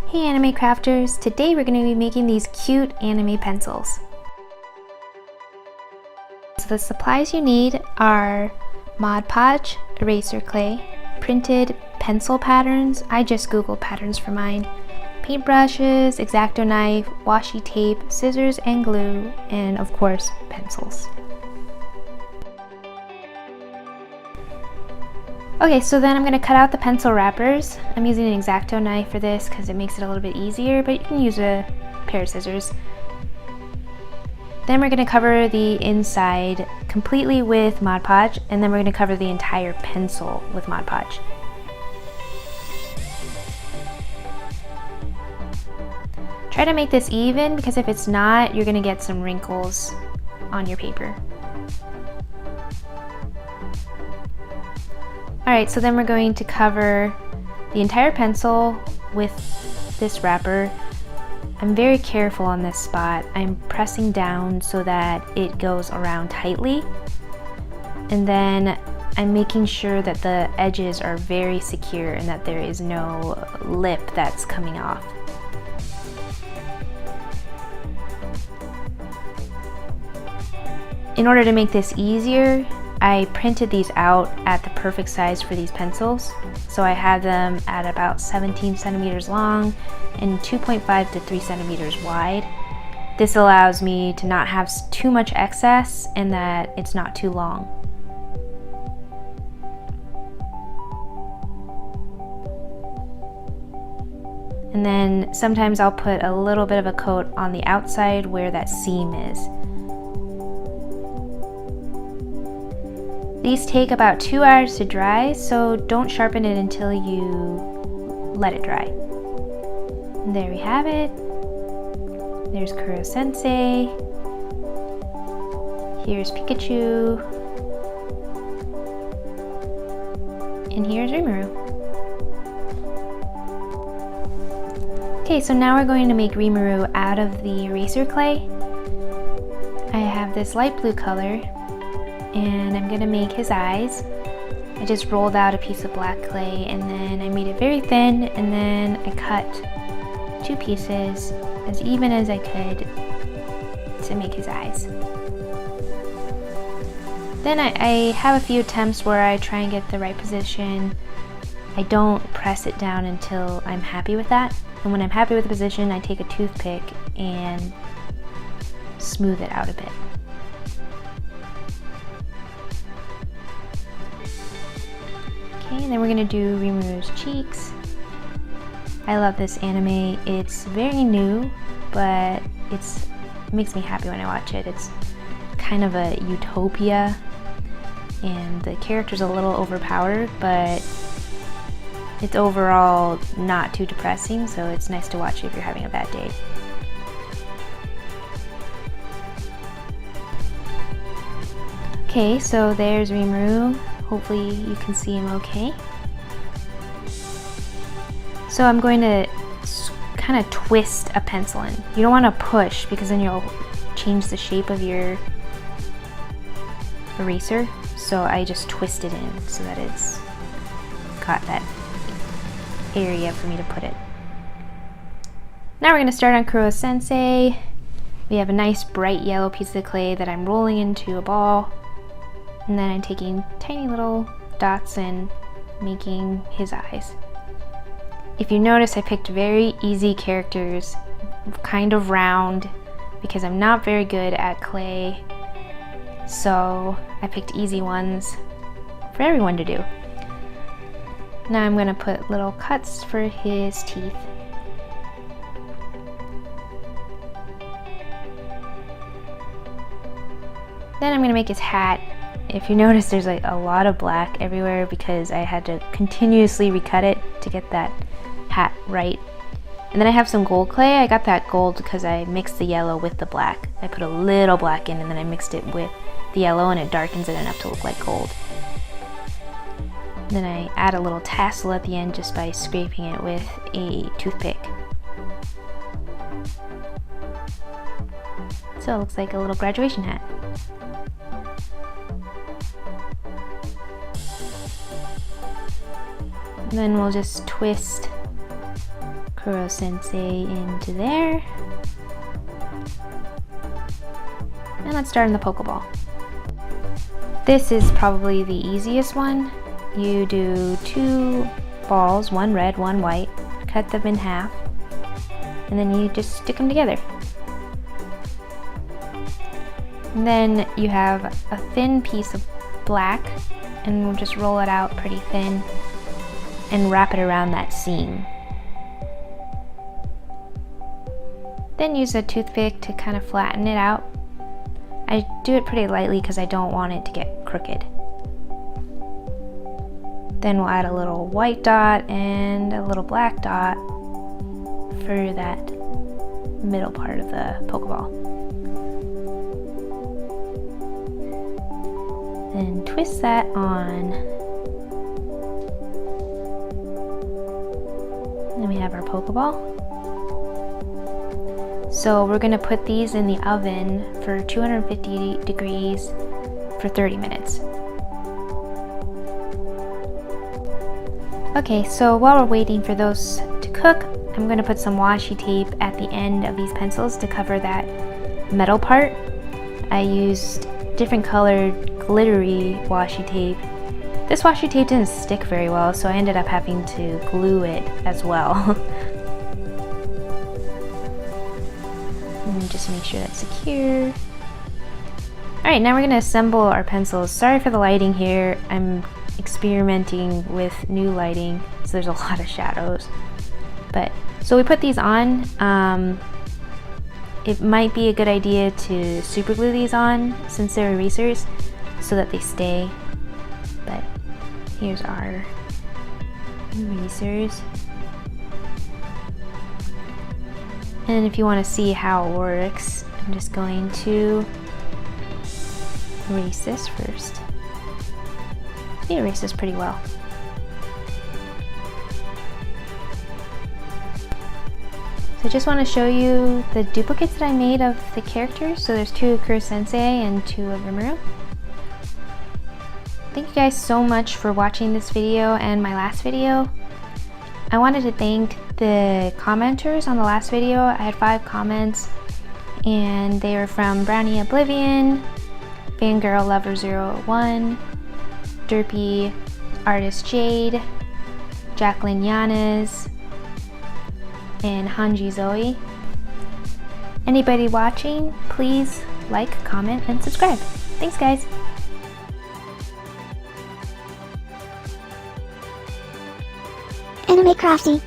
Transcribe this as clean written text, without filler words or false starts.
Hey anime crafters, today we're going to be making these cute anime pencils. So the supplies you need are Mod Podge, eraser clay, printed pencil patterns, I just googled patterns for mine, paintbrushes, X-Acto knife, washi tape, scissors and glue, and of course pencils. Okay, so then I'm going to cut out the pencil wrappers. I'm using an X-Acto knife for this because it makes it a little bit easier, but you can use a pair of scissors. Then we're going to cover the inside completely with Mod Podge, and then we're going to cover the entire pencil with Mod Podge. Try to make this even, because if it's not, you're going to get some wrinkles on your paper. Alright, so then we're going to cover the entire pencil with this wrapper. I'm very careful on this spot. I'm pressing down so that it goes around tightly. And then I'm making sure that the edges are very secure and that there is no lip that's coming off. In order to make this easier, I printed these out at the perfect size for these pencils. So I have them at about 17 centimeters long and 2.5 to 3 centimeters wide. This allows me to not have too much excess and that it's not too long. And then sometimes I'll put a little bit of a coat on the outside where that seam is. These take about 2 hours to dry, so don't sharpen it until you let it dry. And there we have it. There's Kuro Sensei. Here's Pikachu. And here's Rimuru. Okay, so now we're going to make Rimuru out of the eraser clay. I have this light blue color, and I'm gonna make his eyes. I just rolled out a piece of black clay and then I made it very thin, and then I cut 2 pieces as even as I could to make his eyes. Then I have a few attempts where I try and get the right position. I don't press it down until I'm happy with that, and when I'm happy with the position, I take a toothpick and smooth it out a bit. Okay, and then we're gonna do Rimuru's cheeks. I love this anime. It's very new, but it makes me happy when I watch it. It's kind of a utopia, and the character's a little overpowered, but it's overall not too depressing, so it's nice to watch if you're having a bad day. Okay, so there's Rimuru. Hopefully you can see him okay. So I'm going to kind of twist a pencil in. You don't want to push, because then you'll change the shape of your eraser. So I just twist it in so that it's got that area for me to put it. Now we're going to start on Kuro Sensei. We have a nice bright yellow piece of clay that I'm rolling into a ball. And then I'm taking tiny little dots and making his eyes. If you notice, I picked very easy characters, kind of round, because I'm not very good at clay. So I picked easy ones for everyone to do. Now I'm going to put little cuts for his teeth. Then I'm going to make his hat. If you notice, there's like a lot of black everywhere because I had to continuously recut it to get that hat right. And then I have some gold clay. I got that gold because I mixed the yellow with the black. I put a little black in and then I mixed it with the yellow, and it darkens it enough to look like gold. Then I add a little tassel at the end just by scraping it with a toothpick. So it looks like a little graduation hat. And then we'll just twist Kuro Sensei into there. And let's start in the Pokeball. This is probably the easiest one. You do 2 balls, one red, one white, cut them in half, and then you just stick them together. And then you have a thin piece of black, and we'll just roll it out pretty thin and wrap it around that seam. Then use a toothpick to kind of flatten it out. I do it pretty lightly because I don't want it to get crooked. Then we'll add a little white dot and a little black dot for that middle part of the Pokeball. Then twist that on. Then we have our Pokeball. So we're going to put these in the oven for 250 degrees for 30 minutes. Okay, so while we're waiting for those to cook, I'm going to put some washi tape at the end of these pencils to cover that metal part. I used different colored glittery washi tape. This washi tape didn't stick very well, so I ended up having to glue it as well. And just make sure that's secure. Alright, now we're going to assemble our pencils. Sorry for the lighting here. I'm experimenting with new lighting, so there's a lot of shadows. But so we put these on. It might be a good idea to super glue these on since they're erasers so that they stay. But here's our erasers. And if you want to see how it works, I'm just going to erase this first. It erases pretty well. So I just want to show you the duplicates that I made of the characters. So there's 2 of Kuro Sensei and 2 of Rimuru. Thank you guys so much for watching this video and my last video. I wanted to thank the commenters on the last video. I had 5 comments and they were from Brownie Oblivion, Fangirl Lover 01, Derpy Artist Jade, Jacqueline Yanez, and Hanji Zoe. Anybody watching, please like, comment, and subscribe. Thanks guys! Anime Crafty.